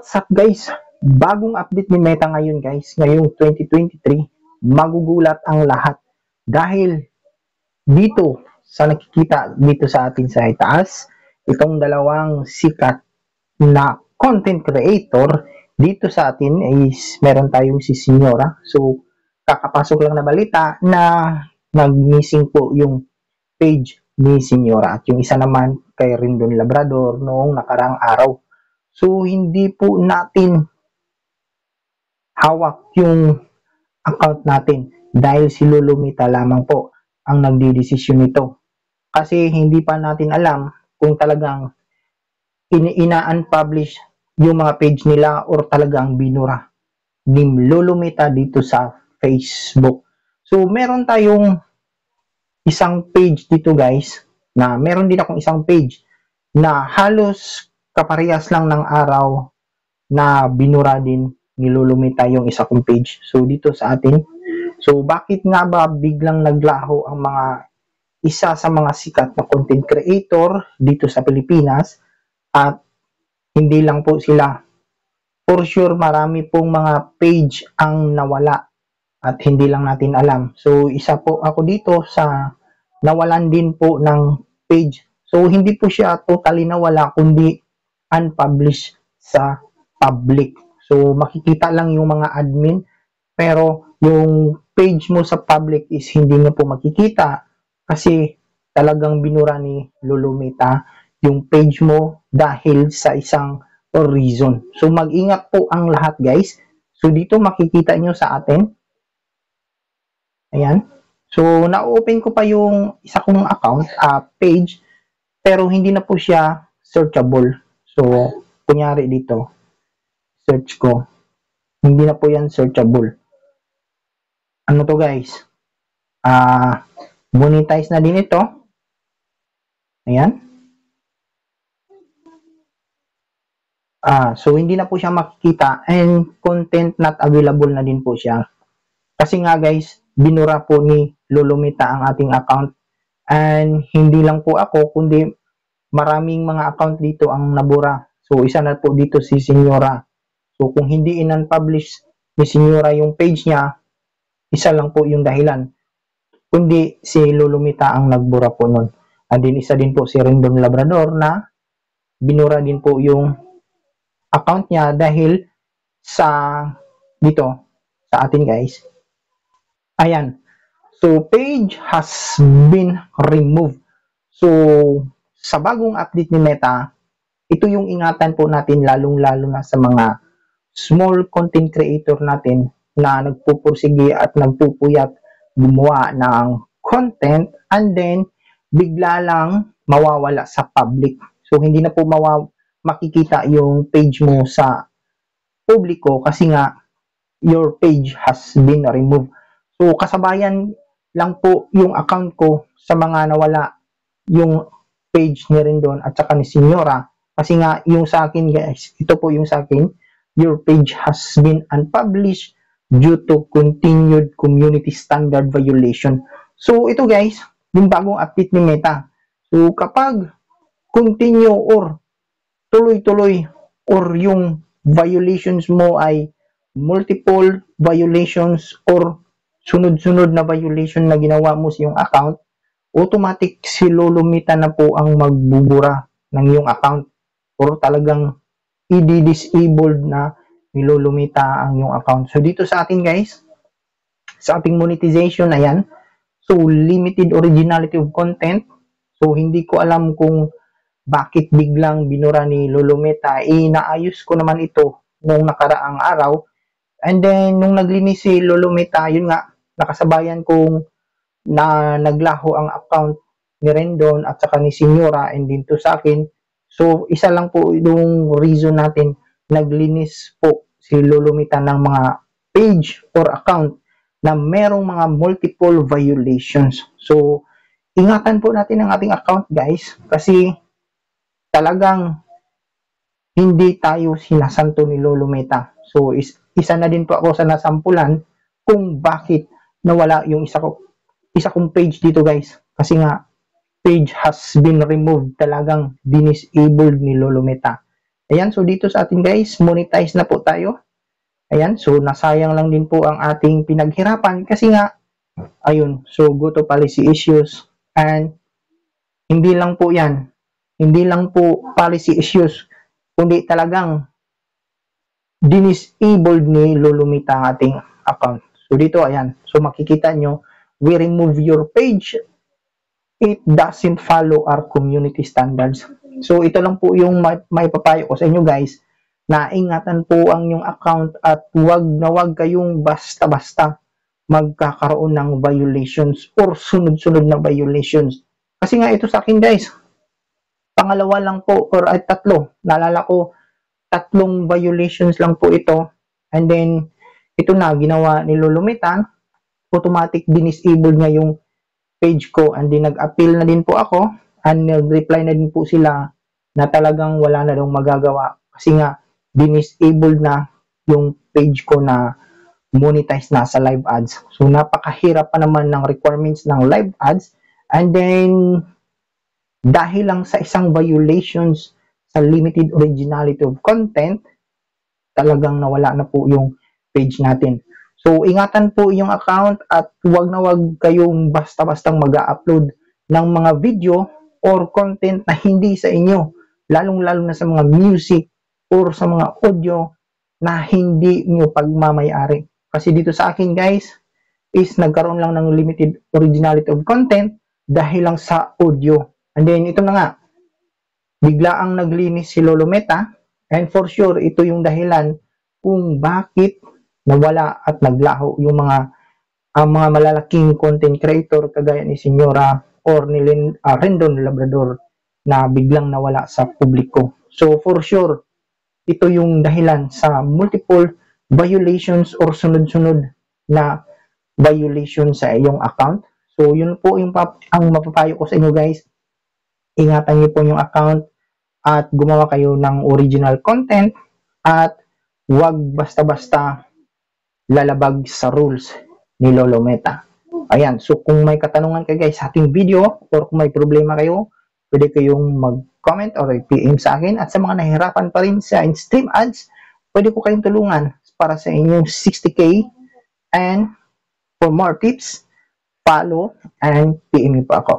What's up guys? Bagong update ni Meta ngayon guys, ngayong 2023, magugulat ang lahat dahil dito sa nakikita dito sa atin sa itaas, itong dalawang sikat na content creator dito sa atin is meron tayong si Senyora. So kakapasok lang na balita na nag-missing po yung page ni Senyora at yung isa naman kay Rendon Labrador noong nakarang araw. So, hindi po natin hawak yung account natin dahil si Lulumita lamang po ang nagdidesisyon nito. Kasi hindi pa natin alam kung talagang ina-unpublish yung mga page nila or talagang binura ni Lulumita dito sa Facebook. So, meron tayong isang page dito guys, na meron din akong isang page na halos kaparehas lang ng araw na binura din ni Lulumita yung isa kong page. So, dito sa atin. So, bakit nga ba biglang naglaho ang mga isa sa mga sikat na content creator dito sa Pilipinas? At hindi lang po sila. For sure, marami pong mga page ang nawala at hindi lang natin alam. So, isa po ako dito sa nawalan din po ng page. So, hindi po siya totally nawala, kundi unpublished sa public. So, makikita lang yung mga admin, pero yung page mo sa public is hindi nyo po makikita kasi talagang binura ni Lulumita yung page mo dahil sa isang reason. So, mag-ingat po ang lahat guys. So, dito makikita nyo sa atin. Ayan. So, na-open ko pa yung isa kong account, page, pero hindi na po siya searchable. So, kunyari dito, search ko. Hindi na po yan searchable. Ano to guys? Monetize na din ito. Ayan. So, hindi na po siya makikita and content not available na din po siya. Kasi nga guys, binura po ni Lulumita ang ating account. And hindi lang po ako, kundi maraming mga account dito ang nabura. So, isa na po dito si Senyora. So, kung hindi in-unpublish ni Senyora yung page niya, isa lang po yung dahilan. Kundi si Lulumita ang nagbura po nun. And din isa din po si Rendon Labrador na binura din po yung account niya dahil sa dito, sa atin guys. Ayan. So, page has been removed. So, sa bagong update ni Meta, ito yung ingatan po natin lalong-lalo na sa mga small content creator natin na nagpupursige at nagpupuyat gumawa ng content and then bigla lang mawawala sa public. So, hindi na po makikita yung page mo sa publiko kasi nga your page has been removed. So, kasabayan lang po yung account ko sa mga nawala yung page ni Rendon at saka ni Senyora. Kasi nga, yung sa akin guys, ito po yung sa akin, your page has been unpublished due to continued community standard violation. So, ito guys, yung bagong update ni Meta. So, kapag continue or tuloy-tuloy or yung violations mo ay multiple violations or sunod-sunod na violation na ginawa mo sa iyong account, automatic si Lulumita na po ang magbubura ng iyong account or talagang i-disabled na ni Lulumita ang iyong account. So, dito sa atin guys, sa ating monetization, ayan. So, limited originality of content. So, hindi ko alam kung bakit biglang binura ni Lulumita. Inaayos ko naman ito nung nakaraang araw. And then, nung naglinis si Lulumita, yun nga, nakasabayan kong na naglaho ang account ni Rendon at saka ni Senyora and din to sa akin. So, isa lang po yung reason natin naglinis po si Lulumita ng mga page or account na merong mga multiple violations. So, ingatan po natin ang ating account guys kasi talagang hindi tayo sinasanto ni Lulumita. So, isa na din po ako sa nasampulan kung bakit nawala yung isa kong page dito guys. Kasi nga, page has been removed. Talagang dinisabled ni Lulumita. Ayan, so dito sa atin guys, monetize na po tayo. Ayan, so nasayang lang din po ang ating pinaghirapan kasi nga, ayun, so go to policy issues. And hindi lang po yan, hindi lang po policy issues, kundi talagang disabled ni Lulumita ang ating account. So dito, ayan, so makikita nyo, we remove your page, it doesn't follow our community standards. So ito lang po yung may papayo ko sa inyo guys, na ingatan po ang yung account at wag kayong basta-basta magkakaroon ng violations or sunod-sunod na violations. Kasi nga ito sa akin guys, pangalawa lang po or ay tatlo. Naalala ko, tatlong violations lang po ito. And then, ito na, ginawa ni Lulumita, automatic dinisable niya yung page ko. And then, nag-appeal na din po ako. And nag-reply na din po sila na talagang wala na daw magagawa. Kasi nga, dinisable na yung page ko na monetize na sa live ads. So, napakahirap pa naman ng requirements ng live ads. And then, dahil lang sa isang violations sa limited originality of content, talagang nawala na po yung page natin. So, ingatan po yung account at huwag na huwag kayong basta-bastang mag-upload ng mga video or content na hindi sa inyo. Lalong-lalo na sa mga music or sa mga audio na hindi nyo pagmamayari. Kasi dito sa akin guys, is nagkaroon lang ng limited originality of content dahil lang sa audio. And then ito na nga, bigla ang naglinis si Lulumita, and for sure ito yung dahilan kung bakit nawala at naglaho yung mga malalaking content creator kagaya ni Senyora or ni Rendon Labrador na biglang nawala sa publiko. So for sure, ito yung dahilan sa multiple violations or sunod-sunod na violation sa iyong account. So yun po yung ang mapapayo ko sa inyo guys. Ingatan niyo po yung account at gumawa kayo ng original content at huwag basta-basta lalabag sa rules ni Lulumita. Ayan, so kung may katanungan kayo guys sa ating video or kung may problema kayo, pwede kayong mag-comment or PM sa akin. At sa mga nahihirapan pa rin sa in-stream ads, pwede ko kayong tulungan para sa inyong 60K. And for more tips, follow and PM po ako.